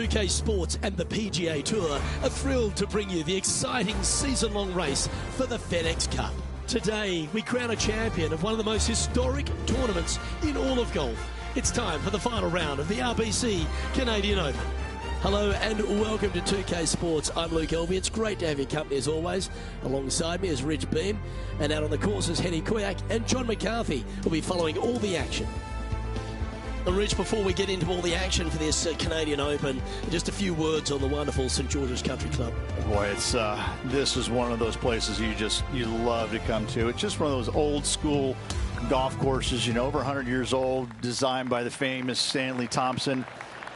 2K Sports and the PGA Tour are thrilled to bring you the exciting season-long race for the FedEx Cup. Today, we crown a champion of one of the most historic tournaments in all of golf. It's time for the final round of the RBC Canadian Open. Hello and welcome to 2K Sports. I'm Luke Elvey. It's great to have your company as always. Alongside me is Rich Beam, and out on the course is Henny Kuyak and John McCarthy, who'll be following all the action. And Rich, before we get into all the action for this Canadian Open, just a few words on the wonderful St George's Country Club. Boy, it's this is one of those places you love to come to. It's just one of those old school golf courses, you know, over 100 years old, designed by the famous Stanley Thompson,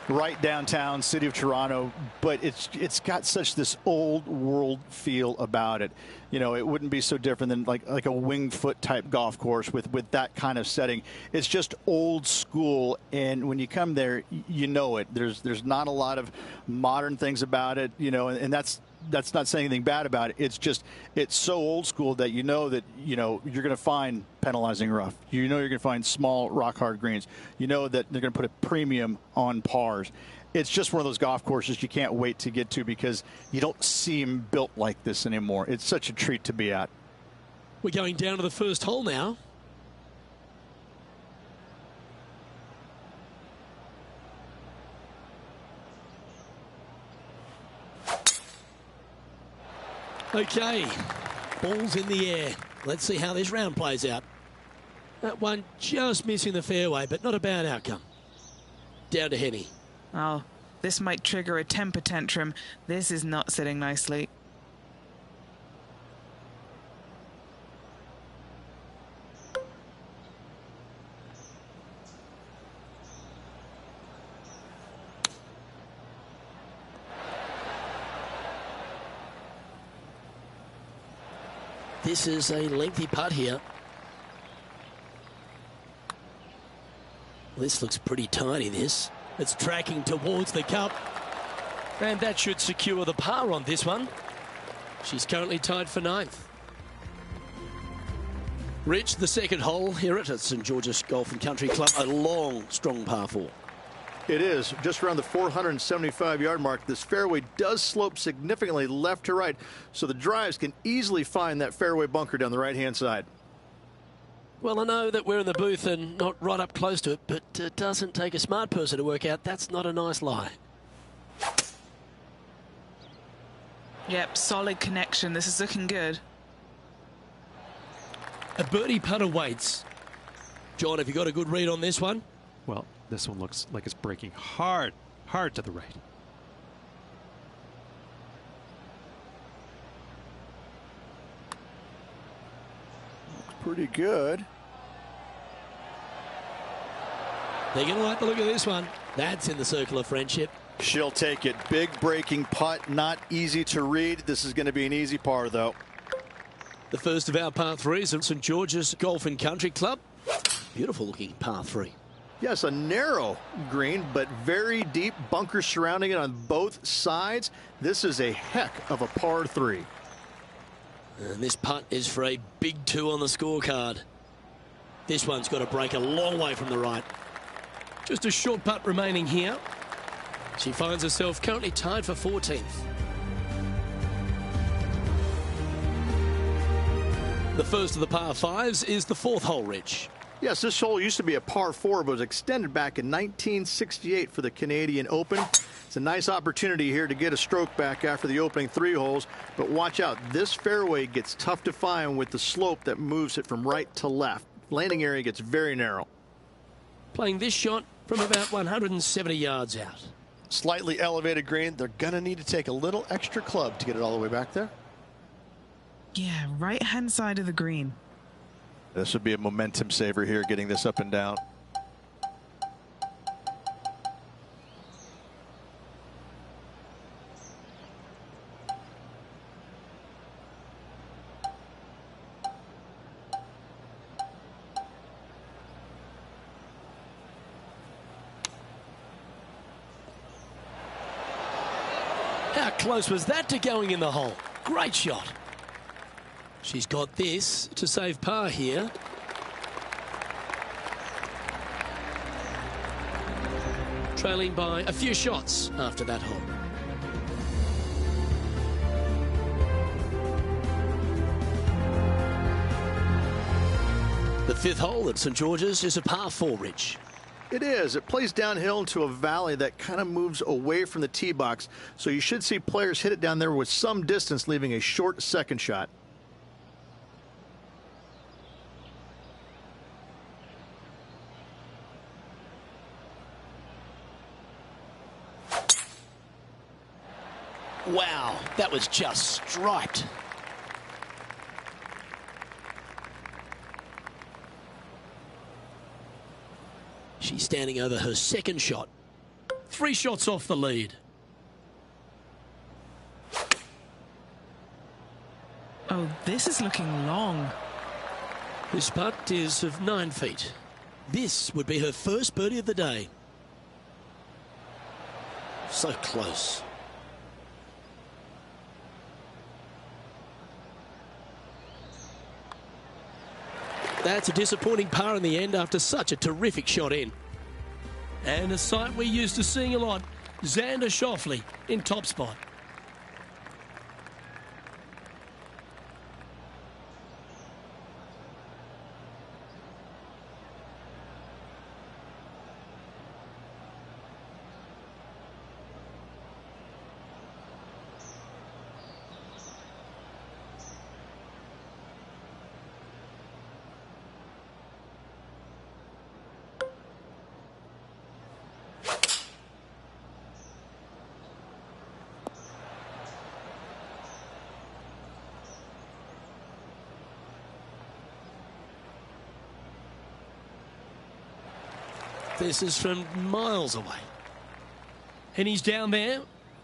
right downtown city of Toronto. But it's got such this old world feel about it. You know, it wouldn't be so different than like a Winged Foot type golf course with that kind of setting. It's just old school, and when you come there, you know it. There's not a lot of modern things about it, you know, and that's not saying anything bad about it. It's so old school that you know you're going to find penalizing rough. You know you're going to find small rock hard greens. You know that they're going to put a premium on pars. It's just one of those golf courses you can't wait to get to because you don't see them built like this anymore. It's such a treat to be at. We're going down to the first hole now. Okay, ball's in the air. Let's see how this round plays out. That one just missing the fairway, but not a bad outcome. Down to Henny. Oh, this might trigger a temper tantrum. This is not sitting nicely. This is a lengthy putt here. This looks pretty tiny, this. It's tracking towards the cup. And that should secure the par on this one. She's currently tied for 9th. Rich, the second hole here at St George's Golf and Country Club. A long, strong par 4. It is just around the 475-yard mark. This fairway does slope significantly left to right, so the drives can easily find that fairway bunker down the right-hand side. Well, I know that we're in the booth and not right up close to it, but it doesn't take a smart person to work out that's not a nice lie. Yep, solid connection. This is looking good. A birdie putt awaits. John, have you got a good read on this one? Well, this one looks like it's breaking hard to the right. Looks pretty good. They're going to like the look of this one. That's in the circle of friendship. She'll take it. Big breaking putt, not easy to read. This is going to be an easy par, though. The first of our par 3s at St George's Golf and Country Club. Beautiful looking par 3. Yes, a narrow green, but very deep bunkers surrounding it on both sides. This is a heck of a par 3. And this putt is for a big 2 on the scorecard. This one's got to break a long way from the right. Just a short putt remaining here. She finds herself currently tied for 14th. The first of the par 5s is the 4th hole, Rich. Yes, this hole used to be a par 4, but was extended back in 1968 for the Canadian Open. It's a nice opportunity here to get a stroke back after the opening 3 holes, but watch out. This fairway gets tough to find with the slope that moves it from right to left. Landing area gets very narrow. Playing this shot from about 170 yards out. Slightly elevated green. They're going to need to take a little extra club to get it all the way back there. Yeah, right-hand side of the green. This would be a momentum saver here, getting this up and down. How close was that to going in the hole? Great shot. She's got this to save par here. trailing by a few shots after that hole. The fifth hole at St George's is a par 4, Rich. It is. It plays downhill into a valley that kind of moves away from the tee box, so you should see players hit it down there with some distance, leaving a short second shot. Wow, that was just striped. She's standing over her second shot. 3 shots off the lead. Oh, this is looking long. This putt is of 9 feet. This would be her first birdie of the day. So close. That's a disappointing par in the end after such a terrific shot in. And a sight we're used to seeing a lot, Xander Schauffele in top spot. This is from miles away. And he's down there.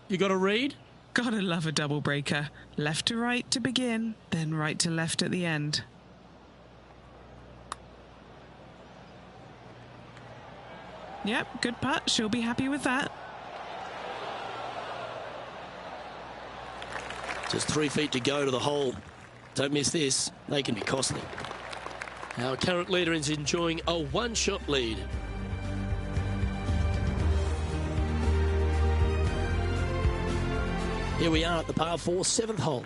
You got to read? Gotta love a double breaker. Left to right to begin, then right to left at the end. Yep, good putt. She'll be happy with that. Just 3 feet to go to the hole. Don't miss this. They can be costly. Our current leader is enjoying a 1-shot lead. Here we are at the par 4, 7th hole.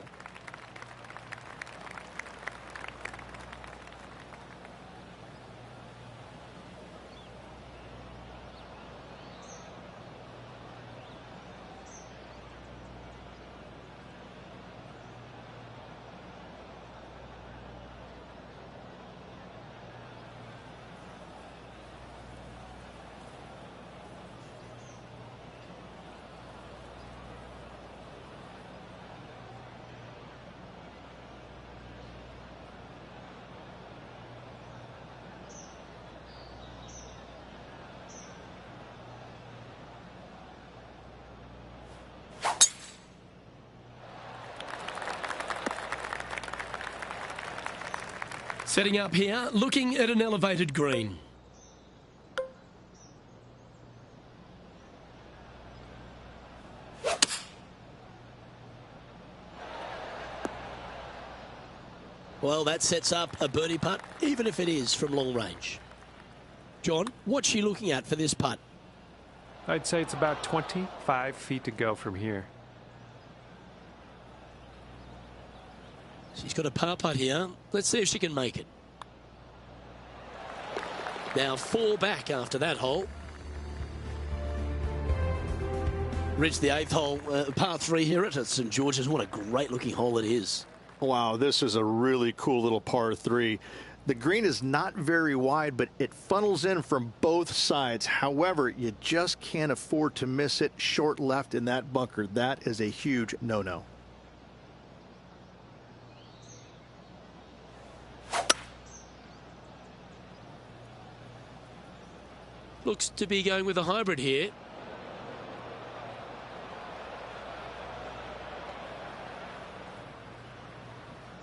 Setting up here, looking at an elevated green. Well, that sets up a birdie putt, even if it is from long range. John, what's she looking at for this putt? I'd say it's about 25 feet to go from here. She's got a par putt here. Let's see if she can make it. Now 4 back after that hole. Reached the 8th hole, par 3 here at St George's. What a great looking hole it is. Wow, this is a really cool little par 3. The green is not very wide, but it funnels in from both sides. However, you just can't afford to miss it short left in that bunker. That is a huge no-no. Looks to be going with a hybrid here.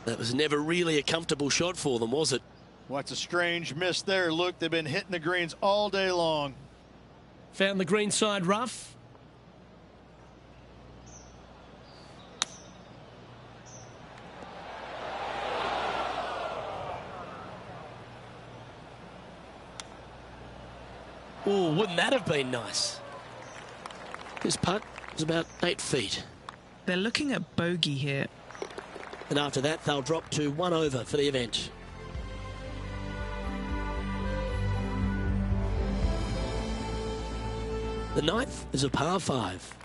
That was never really a comfortable shot for them, was it? What's a strange miss there? Look, they've been hitting the greens all day long. Found the green side rough. Oh, wouldn't that have been nice? This putt is about 8 feet. They're looking at bogey here. And after that, they'll drop to 1 over for the event. The 9th is a par 5.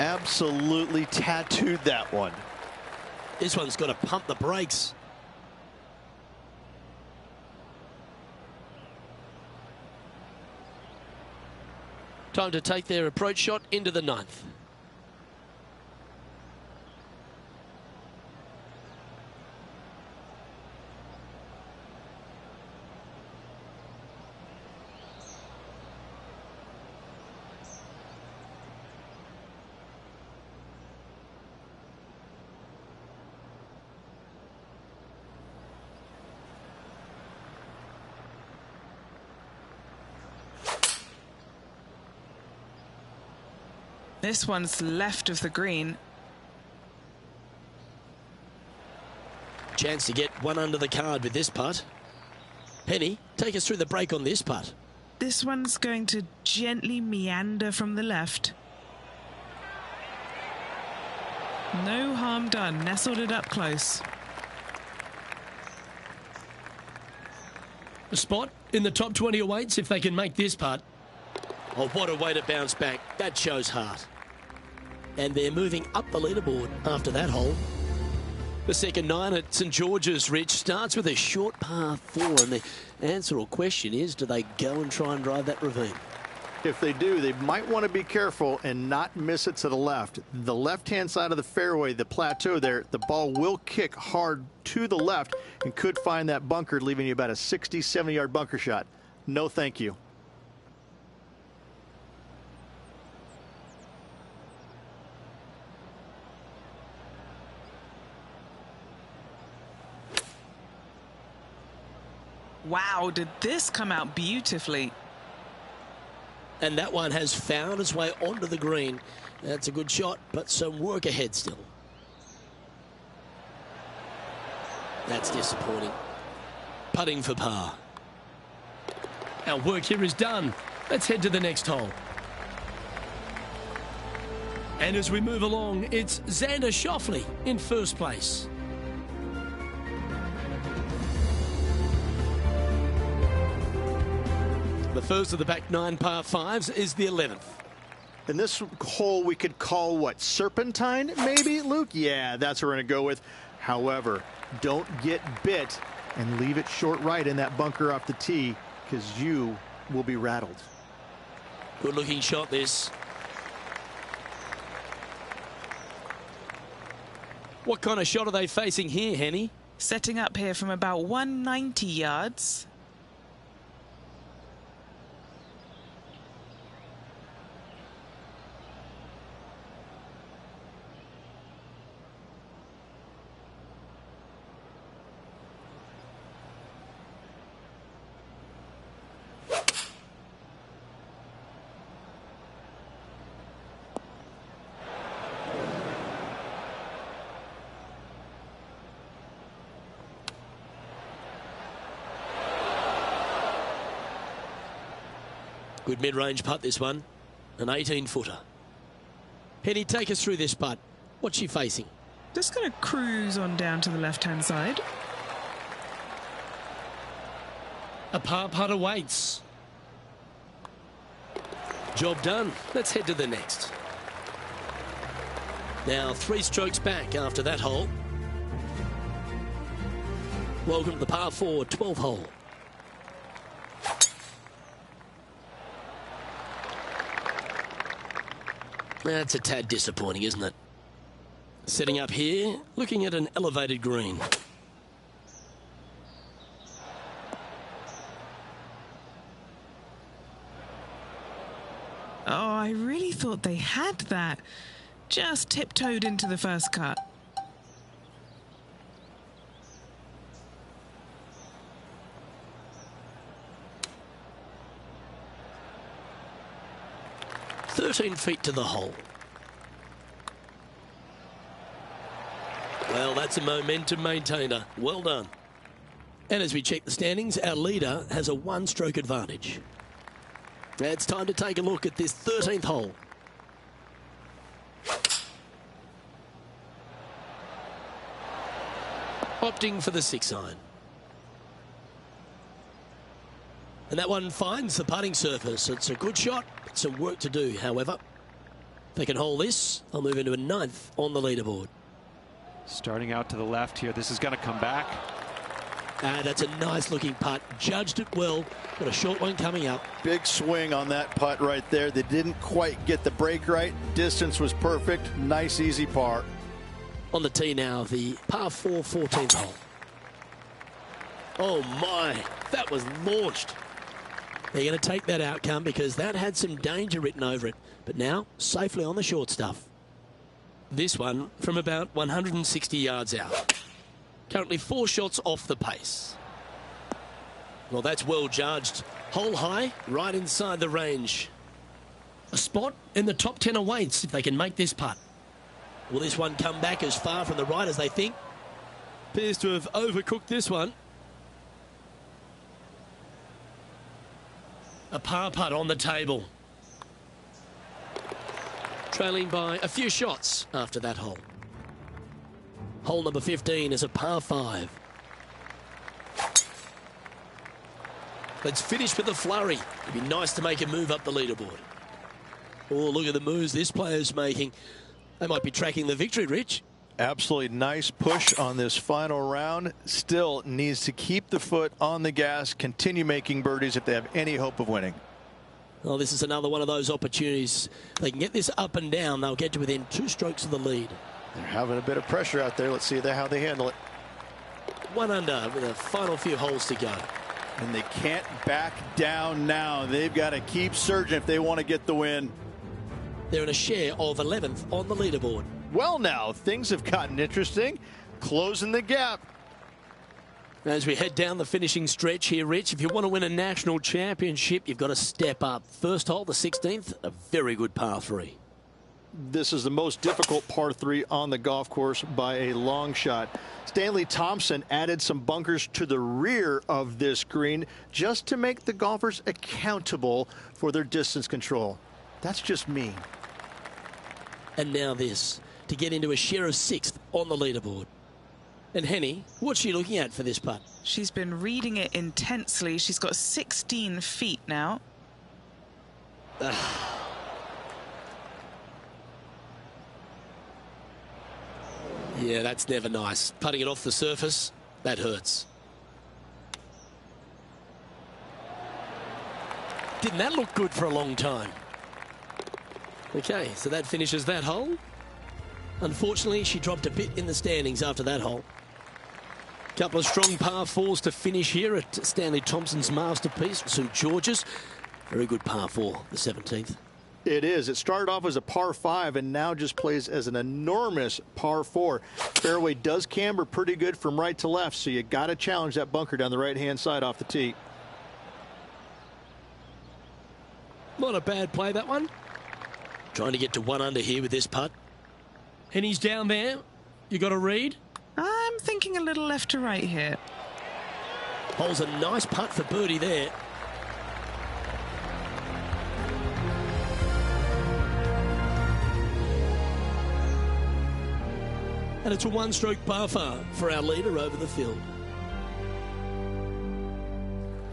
Absolutely tattooed that one. This one's got to pump the brakes. Time to take their approach shot into the 9th. This one's left of the green. Chance to get one under the card with this putt. Penny, take us through the break on this putt. This one's going to gently meander from the left. No harm done. Nestled it up close. A spot in the top 20 awaits if they can make this putt. Oh, what a way to bounce back. That shows heart. And they're moving up the leaderboard after that hole. The second 9 at St George's, Rich, starts with a short par 4. And the answer or question is, do they go and try and drive that ravine? If they do, they might want to be careful and not miss it to the left. The left-hand side of the fairway, the plateau there, the ball will kick hard to the left and could find that bunker, leaving you about a 60, 70-yard bunker shot. No, thank you. Wow, did this come out beautifully. And that one has found its way onto the green. That's a good shot, but some work ahead still. That's disappointing. Putting for par. Our work here is done. Let's head to the next hole. And as we move along, it's Xander Schauffele in first place. The first of the back 9 par 5s is the 11th. And this hole we could call what, serpentine maybe, Luke? Yeah, that's what we're going to go with. However, don't get bit and leave it short right in that bunker off the tee, because you will be rattled. Good looking shot this. What kind of shot are they facing here, Henny? Setting up here from about 190 yards. Good mid-range putt, this one. An 18-footer. Henny, take us through this putt. What's she facing? Just going to cruise on down to the left-hand side. A par putt awaits. Job done. Let's head to the next. Now 3 strokes back after that hole. Welcome to the par 4 12th hole. That's a tad disappointing, isn't it? Setting up here, looking at an elevated green. Oh, I really thought they had that. Just tiptoed into the first cut. 13 feet to the hole. Well, that's a momentum maintainer. Well done. And as we check the standings, our leader has a one-stroke advantage. It's time to take a look at this 13th hole. Opting for the 6-iron. And that one finds the putting surface. It's a good shot, but some work to do, however. If they can hold this, they'll move into a 9th on the leaderboard. Starting out to the left here. This is going to come back. That's a nice looking putt. Judged it well. Got a short one coming up. Big swing on that putt right there. They didn't quite get the break right. Distance was perfect. Nice, easy par. On the tee now, the par 4 14th hole. Oh my, that was launched. They're going to take that outcome because that had some danger written over it. But now, safely on the short stuff. This one from about 160 yards out. Currently 4 shots off the pace. Well, that's well judged. Hole high, right inside the range. A spot in the top 10 awaits if they can make this putt. Will this one come back as far from the right as they think? Appears to have overcooked this one. A par putt on the table. Trailing by a few shots after that hole. Hole number 15 is a par 5. Let's finish with a flurry. It'd be nice to make a move up the leaderboard. Oh, look at the moves this player's making. They might be tracking the victory, Rich. Absolutely nice push on this final round. Still needs to keep the foot on the gas, continue making birdies if they have any hope of winning. Well, this is another one of those opportunities. They can get this up and down. They'll get to within 2 strokes of the lead. They're having a bit of pressure out there. Let's see how they handle it. 1 under with a final few holes to go. And they can't back down now. They've got to keep surging if they want to get the win. They're in a share of 11th on the leaderboard. Well, now things have gotten interesting. Closing the gap. As we head down the finishing stretch here, Rich, if you want to win a national championship, you've got to step up. First hole, the 16th, a very good par 3. This is the most difficult par 3 on the golf course by a long shot. Stanley Thompson added some bunkers to the rear of this green just to make the golfers accountable for their distance control. That's just mean. And now this, to get into a share of 6th on the leaderboard. And Henny, what's she looking at for this putt? She's been reading it intensely. She's got 16 feet now. Yeah, that's never nice. Putting it off the surface, that hurts. Didn't that look good for a long time? Okay, so that finishes that hole. Unfortunately, she dropped a bit in the standings after that hole. Couple of strong par 4s to finish here at Stanley Thompson's masterpiece, St George's. Very good par 4, the 17th. It is. It started off as a par 5 and now just plays as an enormous par 4. Fairway does camber pretty good from right to left, so you got to challenge that bunker down the right-hand side off the tee. Not a bad play, that one. Trying to get to 1 under here with this putt. Henny's down there. You got a read? I'm thinking a little left to right here. Holds a nice putt for birdie there. And it's a 1-stroke par 5 for our leader over the field.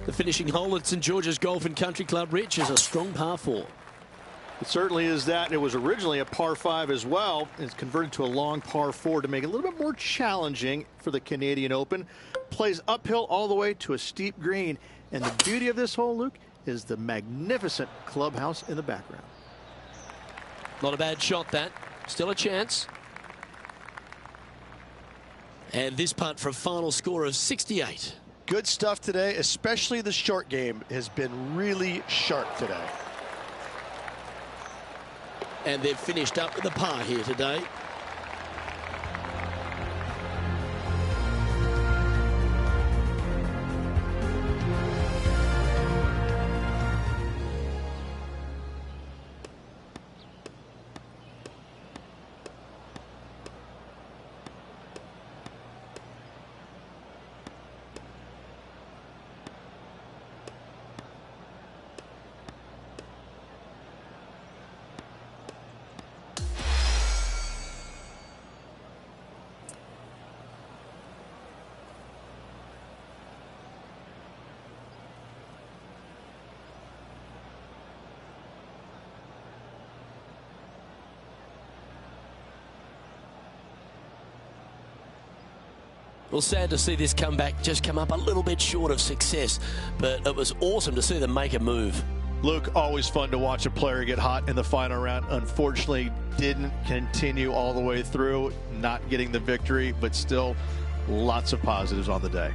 The finishing hole at St George's Golf and Country Club, Rich, is a strong par 4. It certainly is that. It was originally a par 5 as well. It's converted to a long par 4 to make it a little bit more challenging for the Canadian Open. Plays uphill all the way to a steep green. And the beauty of this hole, Luke, is the magnificent clubhouse in the background. Not a bad shot, that. Still a chance. And this putt for a final score of 68. Good stuff today, especially the short game has been really sharp today. And they've finished up with a par here today. Well, sad to see this comeback just come up a little bit short of success, but it was awesome to see them make a move. Luke, always fun to watch a player get hot in the final round. Unfortunately, didn't continue all the way through, not getting the victory, but still lots of positives on the day.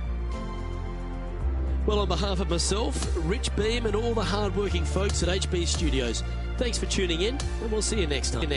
Well, on behalf of myself, Rich Beam, and all the hard-working folks at HB Studios, thanks for tuning in, and we'll see you next time.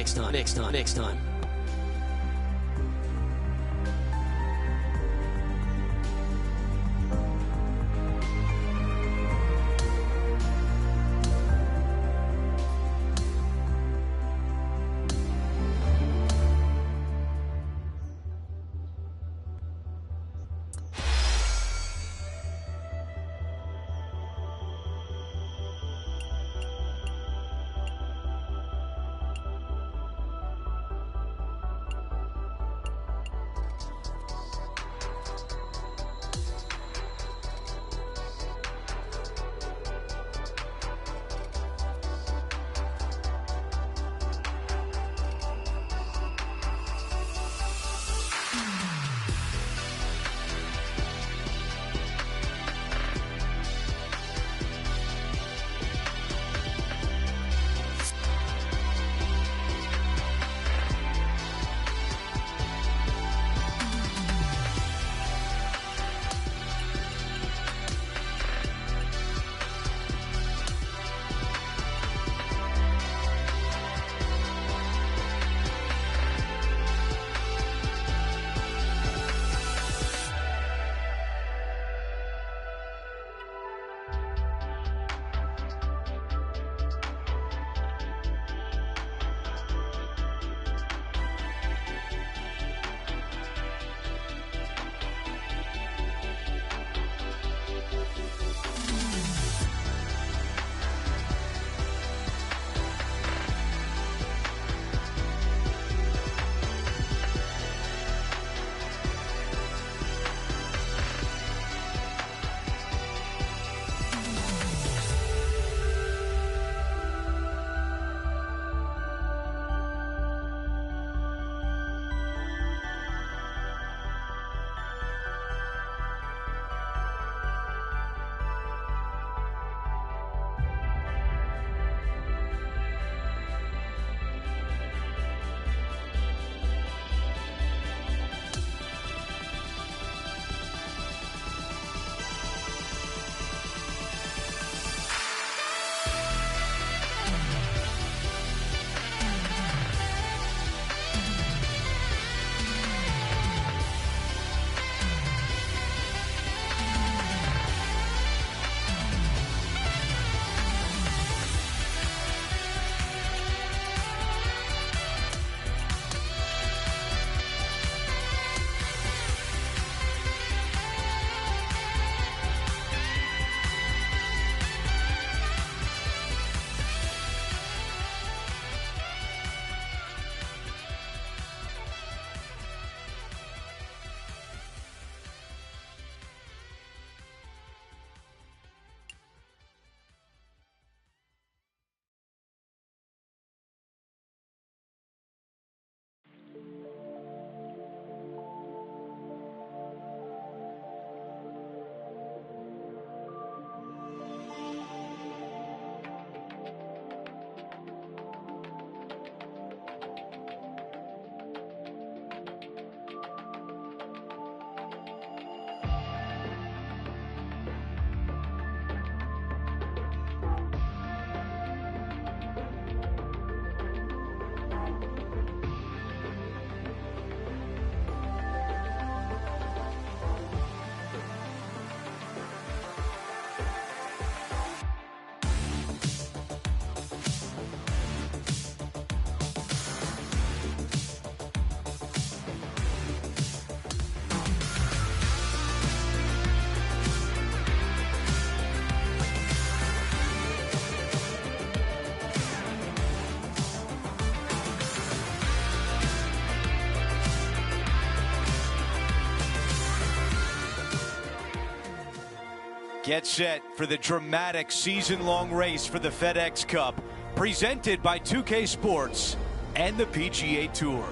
Get set for the dramatic season-long race for the FedEx Cup, presented by 2K Sports and the PGA Tour.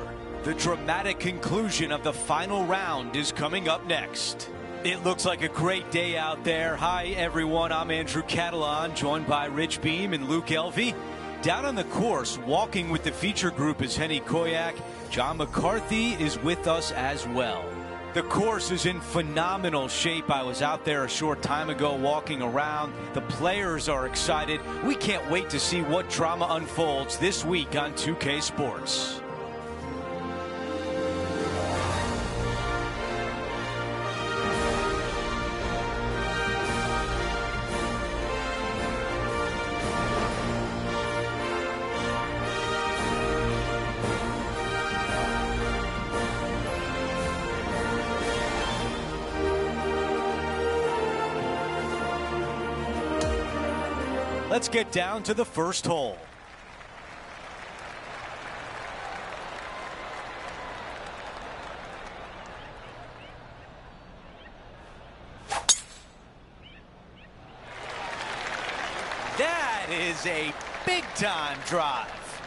The dramatic conclusion of the final round is coming up next. It looks like a great day out there. Hi, everyone. I'm Andrew Catalan, joined by Rich Beam and Luke Elvey. Down on the course, walking with the feature group is Henny Koyak. John McCarthy is with us as well. The course is in phenomenal shape. I was out there a short time ago walking around. The players are excited. We can't wait to see what drama unfolds this week on 2K Sports. Let's get down to the first hole. That is a big-time drive.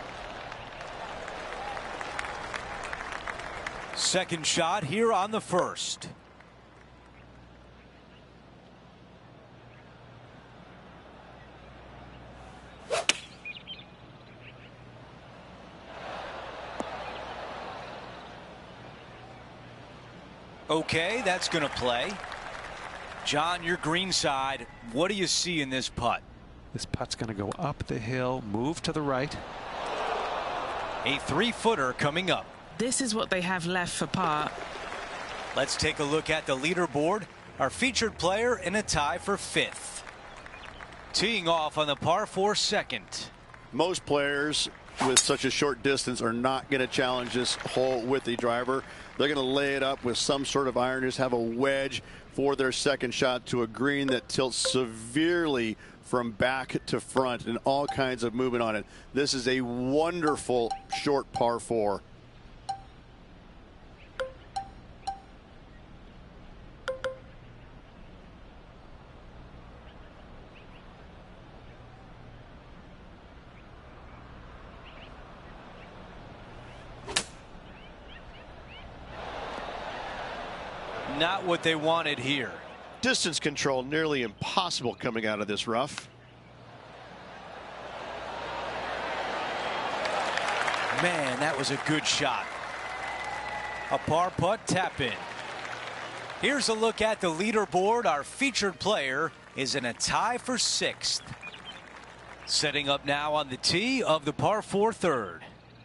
Second shot here on the first. Okay, that's going to play. John, your green side, what do you see in this putt? This putt's going to go up the hill, move to the right. A 3-footer coming up. This is what they have left for par. Let's take a look at the leaderboard. Our featured player in a tie for 5th. Teeing off on the par 4 second. Most players with such a short distance are not going to challenge this hole with the driver. They're going to lay it up with some sort of iron, just have a wedge for their second shot to a green that tilts severely from back to front and all kinds of movement on it. This is a wonderful short par 4. Not what they wanted here. Distance control nearly impossible coming out of this rough. Man, that was a good shot. A par putt tap in. Here's a look at the leaderboard. Our featured player is in a tie for 6th. Setting up now on the tee of the par 4 third.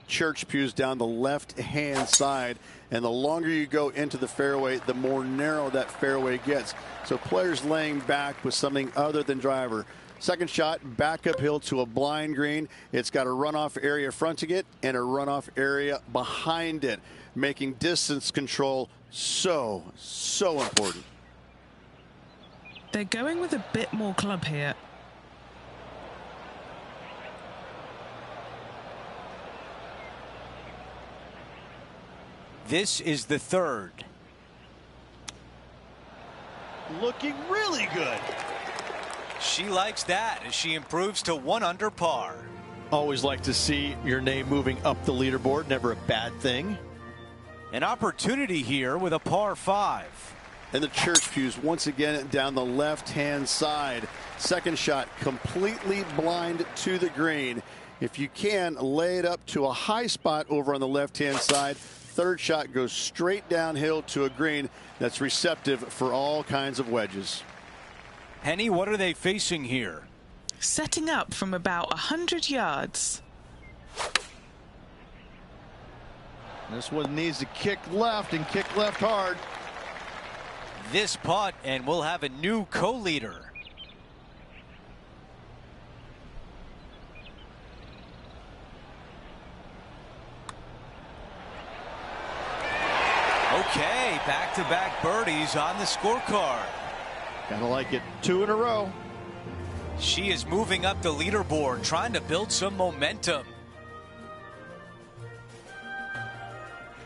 Church pews down the left-hand side, and the longer you go into the fairway, the more narrow that fairway gets. So players laying back with something other than driver. Second shot back uphill to a blind green. It's got a runoff area fronting it and a runoff area behind it, making distance control so important. They're going with a bit more club here. This is the third. Looking really good. She likes that as she improves to 1 under par. Always like to see your name moving up the leaderboard. Never a bad thing. An opportunity here with a par 5. And the church pews once again down the left-hand side. Second shot completely blind to the green. If you can, lay it up to a high spot over on the left-hand side. Third shot goes straight downhill to a green that's receptive for all kinds of wedges. Henny, what are they facing here? Setting up from about 100 yards. This one needs to kick left and kick left hard. This putt, and we'll have a new co-leader. Okay, back-to-back birdies on the scorecard. Gotta like it. 2 in a row. She is moving up the leaderboard, trying to build some momentum.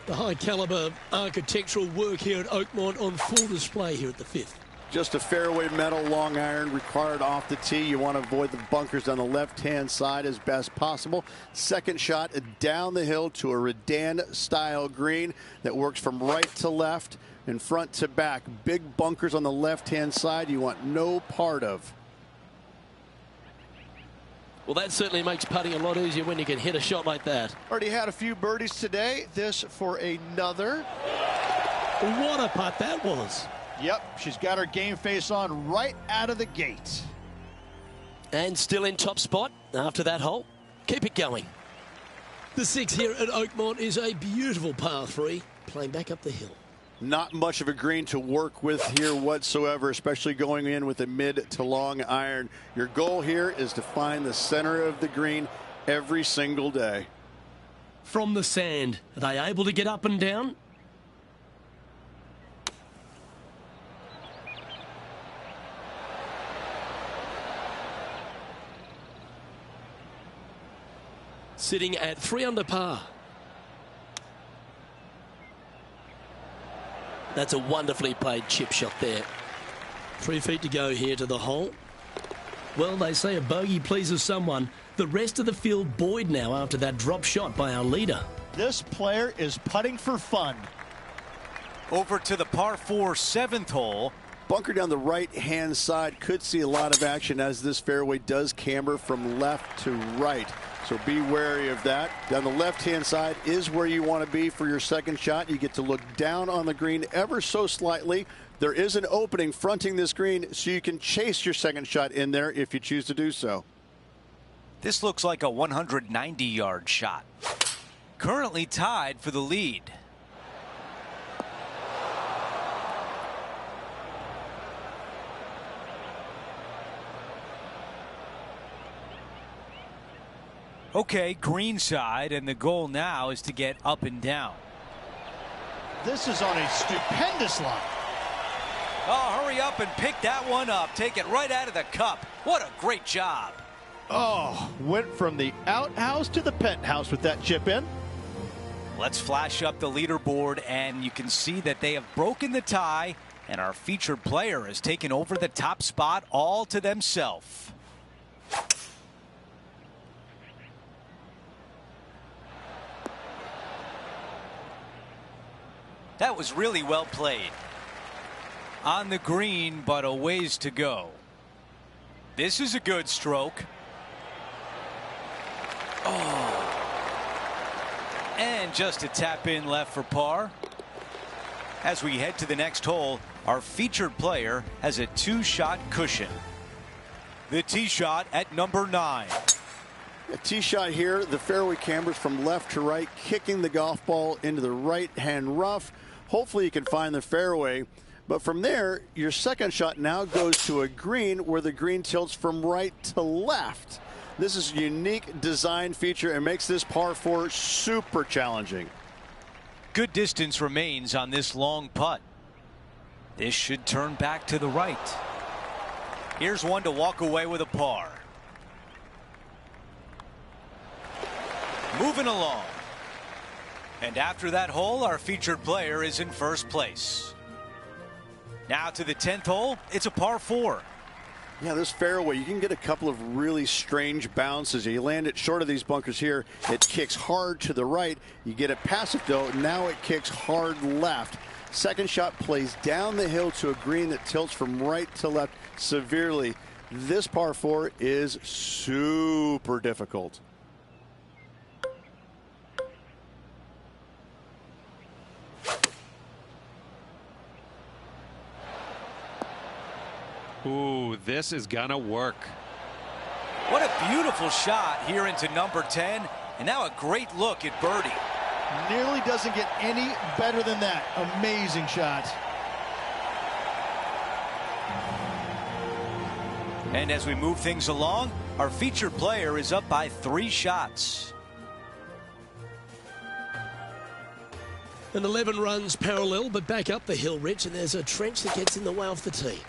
The high caliber architectural work here at Oakmont on full display here at the 5th. Just a fairway metal long iron required off the tee. You want to avoid the bunkers on the left-hand side as best possible. Second shot down the hill to a Redan-style green that works from right to left and front to back. Big bunkers on the left-hand side you want no part of. Well, that certainly makes putting a lot easier when you can hit a shot like that. Already had a few birdies today. This for another. What a putt that was. Yep, she's got her game face on right out of the gate. And still in top spot after that hole. Keep it going. The 6 here at Oakmont is a beautiful par 3, playing back up the hill. Not much of a green to work with here whatsoever, especially going in with a mid to long iron. Your goal here is to find the center of the green every single day. From the sand, are they able to get up and down? Sitting at 3 under par. That's a wonderfully played chip shot there. 3 feet to go here to the hole. Well, they say a bogey pleases someone. The rest of the field buoyed now after that drop shot by our leader. This player is putting for fun. Over to the par 4 7th hole. Bunker down the right-hand side could see a lot of action as this fairway does camber from left to right. So be wary of that. Down the left-hand side is where you want to be for your second shot. You get to look down on the green ever so slightly. There is an opening fronting this green, so you can chase your second shot in there if you choose to do so. This looks like a 190-yard shot. Currently tied for the lead. Okay, green side, and the goal now is to get up and down. This is on a stupendous line. Oh, hurry up and pick that one up. Take it right out of the cup. What a great job. Oh, went from the outhouse to the penthouse with that chip in. Let's flash up the leaderboard, and you can see that they have broken the tie, and our featured player has taken over the top spot all to themselves. That was really well played. On the green, but a ways to go. This is a good stroke. Oh. And just a tap in left for par. As we head to the next hole, our featured player has a 2-shot cushion. The tee shot at number 9. A tee shot here. The fairway cambers from left to right, kicking the golf ball into the right-hand rough. Hopefully you can find the fairway. But from there, your second shot now goes to a green where the green tilts from right to left. This is a unique design feature and makes this par 4 super challenging. Good distance remains on this long putt. This should turn back to the right. Here's one to walk away with a par. Moving along. And after that hole, our featured player is in first place. Now to the 10th hole, it's a par 4. Yeah, this fairway, you can get a couple of really strange bounces. You land it short of these bunkers here, it kicks hard to the right. You get it past it though, now it kicks hard left. Second shot plays down the hill to a green that tilts from right to left severely. This par 4 is super difficult. Ooh, this is gonna work. What a beautiful shot here into number 10, and now a great look at birdie. Nearly doesn't get any better than that. Amazing shot. And as we move things along, our featured player is up by 3 shots. And 11 runs parallel, but back up the hill, Rich, and there's a trench that gets in the way off the tee.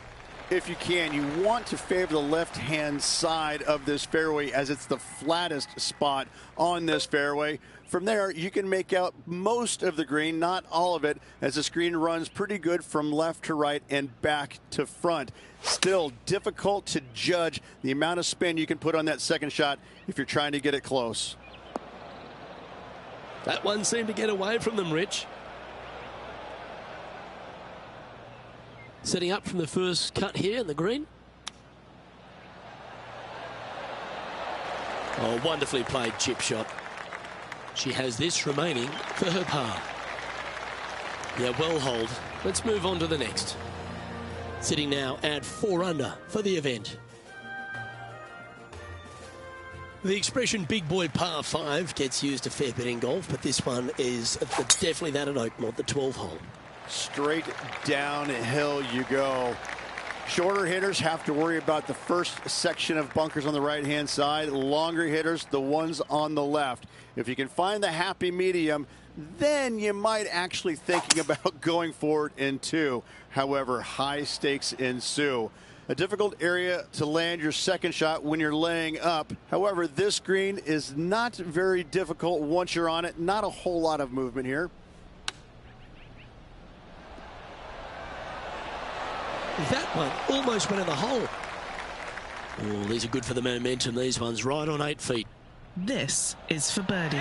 if you can, you want to favor the left-hand side of this fairway as it's the flattest spot on this fairway. From there, you can make out most of the green, not all of it, as the screen runs pretty good from left to right and back to front. Still difficult to judge the amount of spin you can put on that second shot if you're trying to get it close. That one seemed to get away from them, Rich. Setting up from the first cut here in the green. Oh, wonderfully played chip shot. She has this remaining for her par. Yeah, well hold. Let's move on to the next. Sitting now at 4 under for the event. The expression big boy par 5 gets used a fair bit in golf, but this one is definitely that at Oakmont, the 12th hole. Straight downhill you go. Shorter hitters have to worry about the first section of bunkers on the right-hand side. Longer hitters, the ones on the left. If you can find the happy medium, then you might actually thinking about going forward in 2. However, high stakes ensue. A difficult area to land your second shot when you're laying up. However, this green is not very difficult once you're on it. Not a whole lot of movement here. That one almost went in the hole. Oh, these are good for the momentum. These ones right on 8 feet. This is for birdie.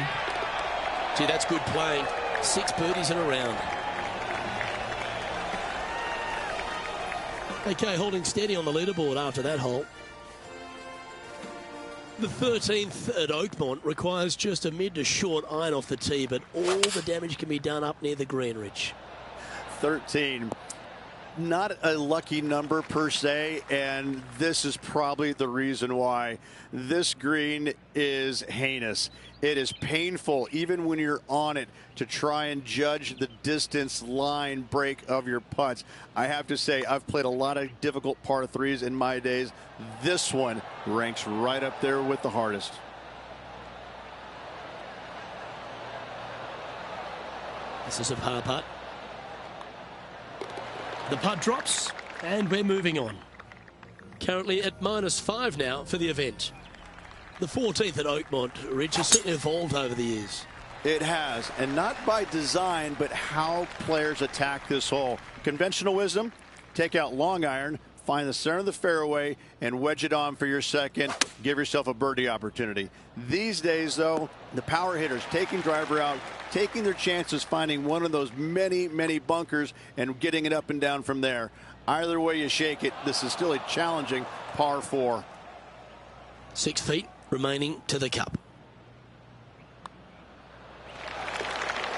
Gee, that's good playing. 6 birdies in a round. Okay, holding steady on the leaderboard after that hole. The 13th at Oakmont requires just a mid to short iron off the tee, but all the damage can be done up near the green, Rich. 13. Not a lucky number per se, and this is probably the reason why. This green is heinous. It is painful, even when you're on it, to try and judge the distance line break of your putts. I have to say, I've played a lot of difficult par 3s in my days. This one ranks right up there with the hardest. This is a par putt. The putt drops, and we're moving on. Currently at -5 now for the event. The 14th at Oakmont, Rich, has certainly evolved over the years. It has, and not by design, but how players attack this hole. Conventional wisdom, take out long iron, find the center of the fairway, and wedge it on for your second. Give yourself a birdie opportunity. These days, though, the power hitters taking driver out, taking their chances, finding one of those many, many bunkers and getting it up and down from there. Either way you shake it, this is still a challenging par 4. 6 feet remaining to the cup.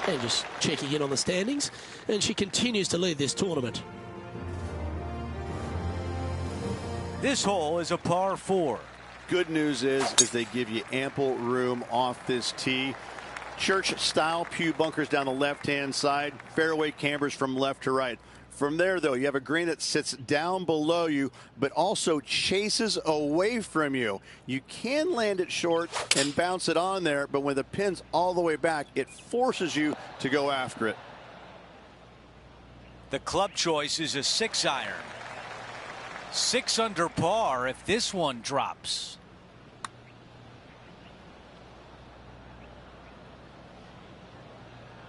And just checking in on the standings, and she continues to lead this tournament. This hole is a par 4. Good news is they give you ample room off this tee. Church-style pew bunkers down the left-hand side, fairway cambers from left to right. From there, though, you have a green that sits down below you, but also chases away from you. You can land it short and bounce it on there, but when the pin's all the way back, it forces you to go after it. The club choice is a 6 iron. 6 under par if this one drops.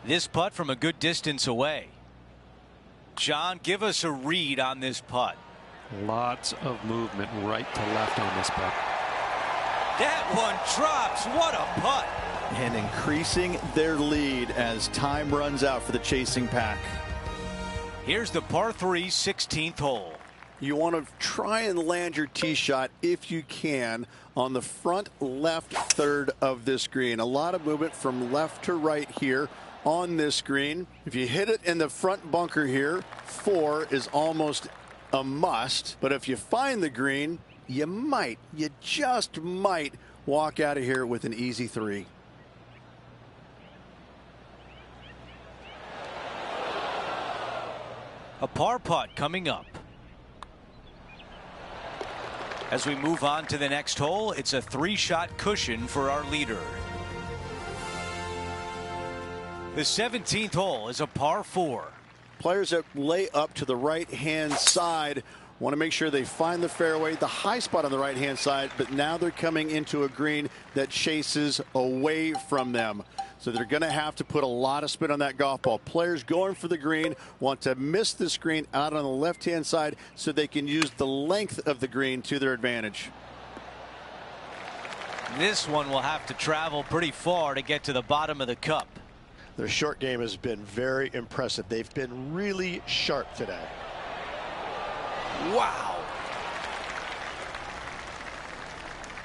This putt from a good distance away. John, give us a read on this putt. Lots of movement right to left on this putt. That one drops. What a putt. And increasing their lead as time runs out for the chasing pack. Here's the par 3 16th hole. You want to try and land your tee shot, if you can, on the front left third of this green. A lot of movement from left to right here on this green. If you hit it in the front bunker here, 4 is almost a must. But if you find the green, you just might walk out of here with an easy 3. A par putt coming up. As we move on to the next hole, it's a 3-shot cushion for our leader. The 17th hole is a par 4. Players that lay up to the right-hand side Want to make sure they find the fairway, the high spot on the right-hand side, but now they're coming into a green that chases away from them. So they're going to have to put a lot of spin on that golf ball. Players going for the green want to miss the screen out on the left-hand side so they can use the length of the green to their advantage. This one will have to travel pretty far to get to the bottom of the cup. Their short game has been very impressive. They've been really sharp today. Wow.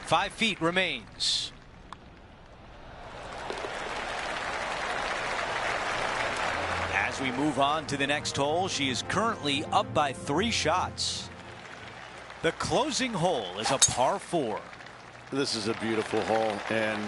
5 feet remains. As we move on to the next hole, she is currently up by 3 shots. The closing hole is a par 4. This is a beautiful hole, and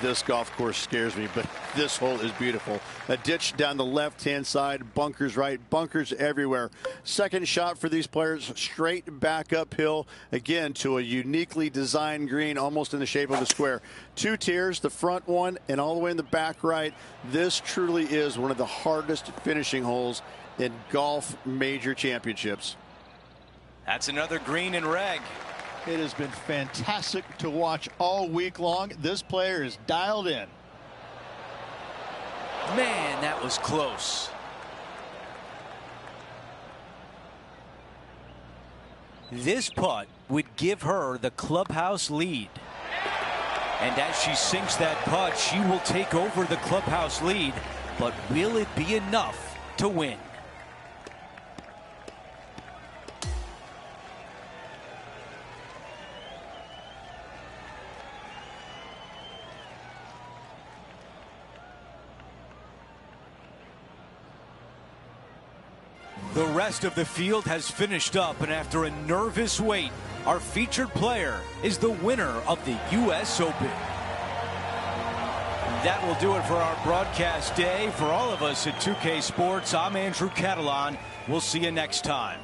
this golf course scares me, but this hole is beautiful. A ditch down the left-hand side, bunkers right, bunkers everywhere. Second shot for these players, straight back uphill, again to a uniquely designed green, almost in the shape of a square. 2 tiers, the front one and all the way in the back right. This truly is one of the hardest finishing holes in golf major championships. That's another green and reg. It has been fantastic to watch all week long. This player is dialed in. Man, that was close. This putt would give her the clubhouse lead. And as she sinks that putt, she will take over the clubhouse lead. But will it be enough to win? The rest of the field has finished up, and after a nervous wait, our featured player is the winner of the U.S. Open. That will do it for our broadcast day. For all of us at 2K Sports, I'm Andrew Catalan. We'll see you next time.